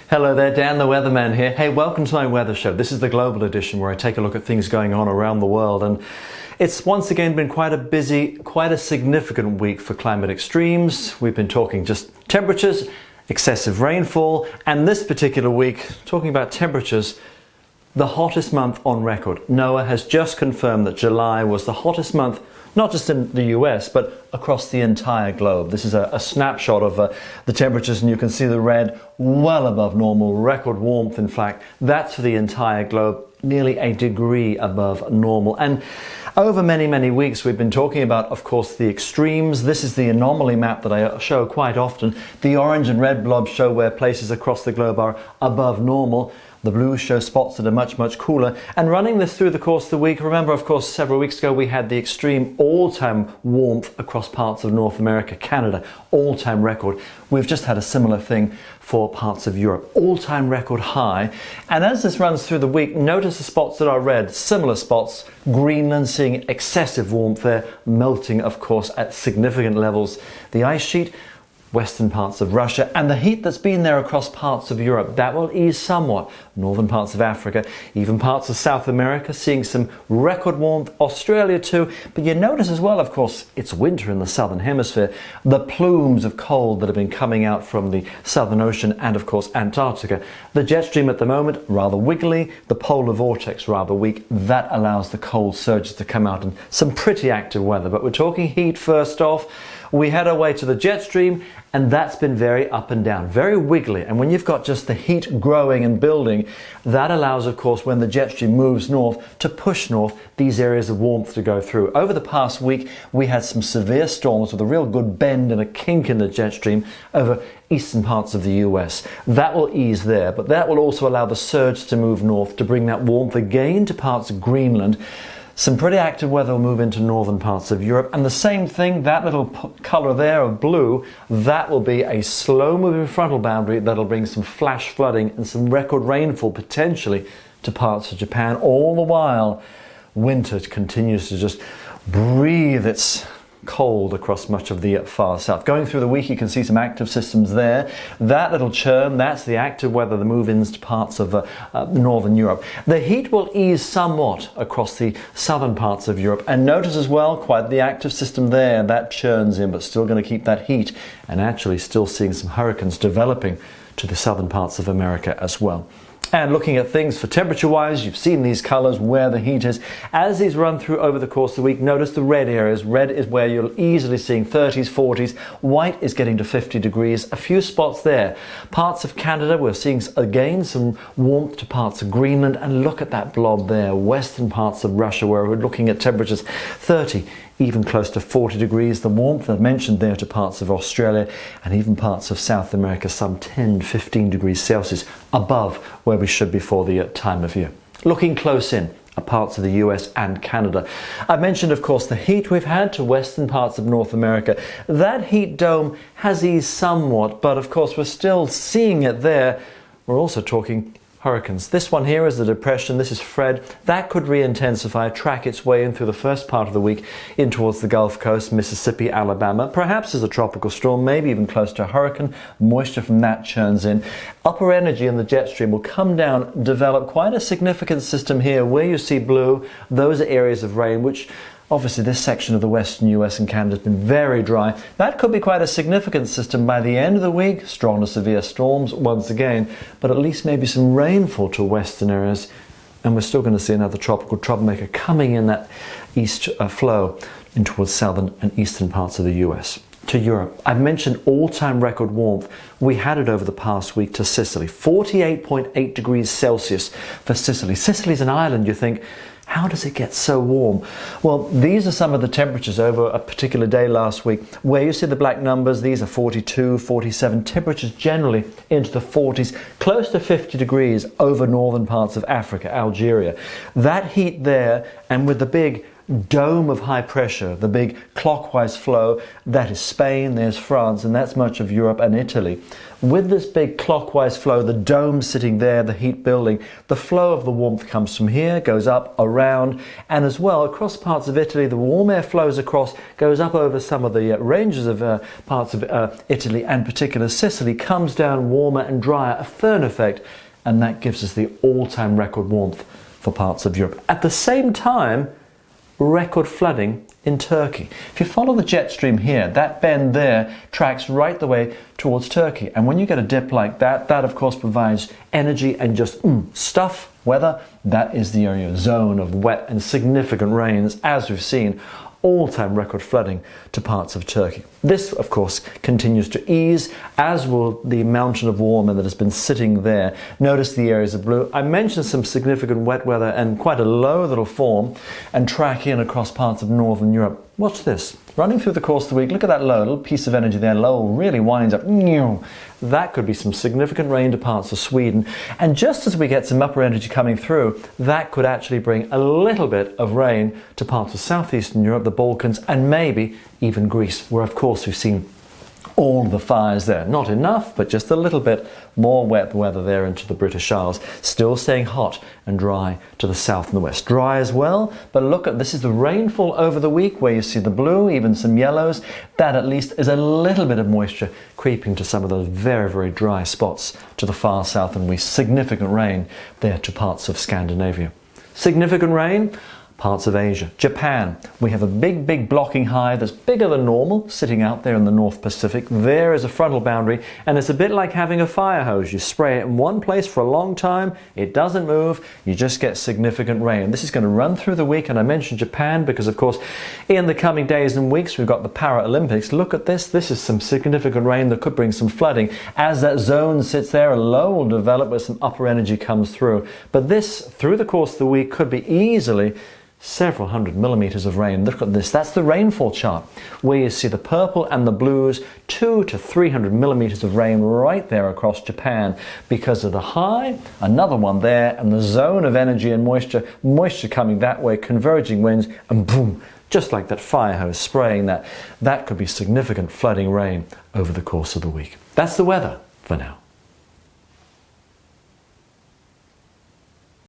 Hello there, Dan the Weatherman here. Hey, welcome to my weather show. This is the global edition where I take a look at things going on around the world, and it's once again been quite a busy, quite a significant week for climate extremes. We've been talking just temperatures, excessive rainfall, and this particular week talking about temperatures, the hottest month on record. NOAA has just confirmed that July was the hottest month, not just in the US, but across the entire globe. This is a snapshot of the temperatures, and you can see the red well above normal, record warmth in fact. That's for the entire globe, nearly a degree above normal. And over many, many weeks we've been talking about, of course, the extremes. This is the anomaly map that I show quite often. The orange and red blobs show where places across the globe are above normal. The blues show spots that are much, much cooler. And running this through the course of the week, remember, of course, several weeks ago we had the extreme all-time warmth across parts of North America, Canada, all-time record. We've just had a similar thing for parts of Europe, all-time record high. And as this runs through the week, notice the spots that are red, similar spots. Greenland seeing excessive warmth there, melting, of course, at significant levels. The ice sheet, western parts of Russia, and the heat that's been there across parts of Europe, that will ease somewhat. Northern parts of Africa, even parts of South America seeing some record warmth, Australia too. But you notice as well, of course, it's winter in the southern hemisphere. The plumes of cold that have been coming out from the Southern Ocean and of course Antarctica. The jet stream at the moment rather wiggly, the polar vortex rather weak. That allows the cold surges to come out and some pretty active weather. But we're talking heat first off. We head our way to the jet stream, and that's been very up and down, very wiggly. And when you've got just the heat growing and building, that allows, of course, when the jet stream moves north, to push north these areas of warmth to go through. Over the past week, we had some severe storms with a real good bend and a kink in the jet stream over eastern parts of the US. That will ease there, but that will also allow the surge to move north to bring that warmth again to parts of Greenland. Some pretty active weather will move into northern parts of Europe, and the same thing, that little colour there of blue, that will be a slow moving frontal boundary that'll bring some flash flooding and some record rainfall potentially to parts of Japan. All the while, winter continues to just breathe its cold across much of the far south. Going through the week, you can see some active systems there. That little churn, that's the active weather, the move-ins to parts of northern Europe. The heat will ease somewhat across the southern parts of Europe, and notice as well quite the active system there. That churns in, but still going to keep that heat, and actually still seeing some hurricanes developing to the southern parts of America as well. And looking at things for temperature-wise, you've seen these colours where the heat is. As these run through over the course of the week, notice the red areas. Red is where you're easily seeing 30s, 40s. White is getting to 50 degrees. A few spots there. Parts of Canada, we're seeing again some warmth to parts of Greenland. And look at that blob there. Western parts of Russia, where we're looking at temperatures 30, even close to 40 degrees. The warmth I've mentioned there to parts of Australia and even parts of South America, some 10, 15 degrees Celsius above where we should be for the time of year. Looking close in at parts of the US and Canada. I mentioned, of course, the heat we've had to western parts of North America. That heat dome has eased somewhat, but of course we're still seeing it there. We're also talking hurricanes. This one here is the depression. This is Fred. That could re-intensify, track its way in through the first part of the week in towards the Gulf Coast, Mississippi, Alabama, perhaps as a tropical storm, maybe even close to a hurricane. Moisture from that churns in. Upper energy in the jet stream will come down, develop quite a significant system here. Where you see blue, those are areas of rain, which obviously this section of the western US and Canada has been very dry. That could be quite a significant system by the end of the week. Strong to severe storms once again, but at least maybe some rainfall to western areas. And we're still going to see another tropical troublemaker coming in that east flow in towards southern and eastern parts of the US. To Europe, I've mentioned all-time record warmth. We had it over the past week to Sicily. 48.8 degrees Celsius for Sicily. Sicily's an island, you think. How does it get so warm? Well, these are some of the temperatures over a particular day last week. Where you see the black numbers, these are 42, 47, temperatures generally into the 40s, close to 50 degrees over northern parts of Africa, Algeria. That heat there, and with the big dome of high pressure, the big clockwise flow, that is Spain, there's France, and that's much of Europe and Italy. With this big clockwise flow, the dome sitting there, the heat building, the flow of the warmth comes from here, goes up, around, and as well across parts of Italy, the warm air flows across, goes up over some of the ranges of parts of Italy, and particular Sicily, comes down warmer and drier, a Föhn effect, and that gives us the all-time record warmth for parts of Europe. At the same time, record flooding in Turkey. If you follow the jet stream here, that bend there tracks right the way towards Turkey. And when you get a dip like that, that of course provides energy and just stuff, weather. That is the area zone of wet and significant rains, as we've seen. All-time record flooding to parts of Turkey. This, of course, continues to ease, as will the mountain of warm air that has been sitting there. Notice the areas of blue. I mentioned some significant wet weather and quite a low that'll form and track in across parts of northern Europe. Watch this. Running through the course of the week, look at that low, little piece of energy there. Low really winds up. That could be some significant rain to parts of Sweden. And just as we get some upper energy coming through, that could actually bring a little bit of rain to parts of southeastern Europe, the Balkans, and maybe even Greece, where of course we've seen all the fires there. Not enough, but just a little bit more wet weather there into the British Isles. Still staying hot and dry to the south and the west. Dry as well, but look at this is the rainfall over the week where you see the blue, even some yellows. That at least is a little bit of moisture creeping to some of those very, very dry spots to the far south and west. Significant rain there to parts of Scandinavia. Significant rain parts of Asia. Japan, we have a big blocking high that's bigger than normal sitting out there in the North Pacific. There is a frontal boundary, and it's a bit like having a fire hose. You spray it in one place for a long time, it doesn't move, you just get significant rain. This is going to run through the week, and I mentioned Japan because of course in the coming days and weeks we've got the Paralympics. Look at this. This is some significant rain that could bring some flooding. As that zone sits there, a low will develop where some upper energy comes through. But this, through the course of the week, could be easily several hundred millimeters of rain. Look at this. That's the rainfall chart where you see the purple and the blues, 200 to 300 millimeters of rain right there across Japan because of the high, another one there, and the zone of energy and moisture coming that way, converging winds, and boom, just like that fire hose spraying that. That could be significant flooding rain over the course of the week. That's the weather for now.